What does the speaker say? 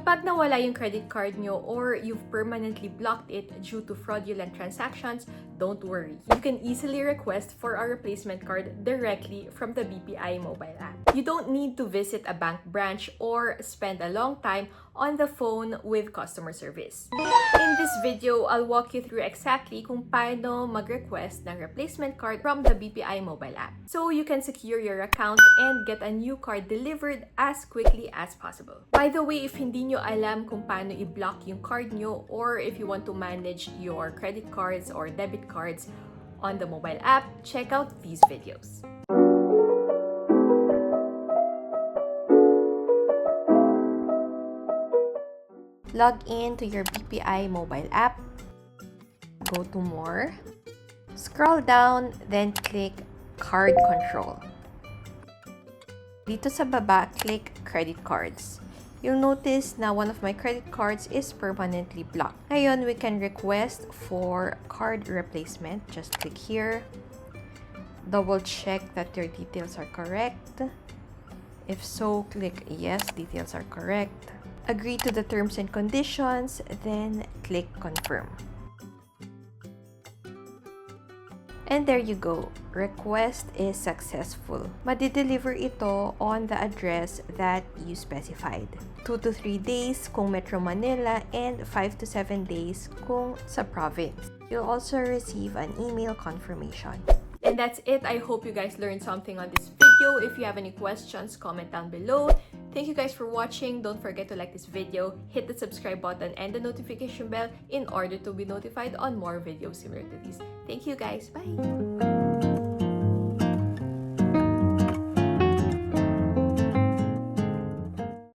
Kapag nawala yung credit card nyo or you've permanently blocked it due to fraudulent transactions, don't worry. You can easily request for a replacement card directly from the BPI Mobile App. You don't need to visit a bank branch or spend a long time on the phone with customer service. In this video, I'll walk you through exactly kung paano mag-request ng replacement card from the BPI Mobile App so you can secure your account and get a new card delivered as quickly as possible. By the way, if hindi nyo alam kung paano i-block yung card nyo or if you want to manage your credit cards or debit cards on the mobile app, check out these videos. Log in to your BPI mobile app. Go to More. Scroll down, then click Card Control. Dito sa baba, click Credit Cards. You'll notice na one of my credit cards is permanently blocked. Ngayon, we can request for card replacement. Just click here. Double check that your details are correct. If so, click Yes, details are correct. Agree to the terms and conditions, then click Confirm. And there you go. Request is successful. Madi-deliver ito on the address that you specified. 2 to 3 days kung Metro Manila and 5 to 7 days kung sa province. You'll also receive an email confirmation. And that's it. I hope you guys learned something on this video. If you have any questions, comment down below. Thank you guys for watching. Don't forget to like this video, hit the subscribe button and the notification bell in order to be notified on more videos similar to these. Thank you guys. Bye!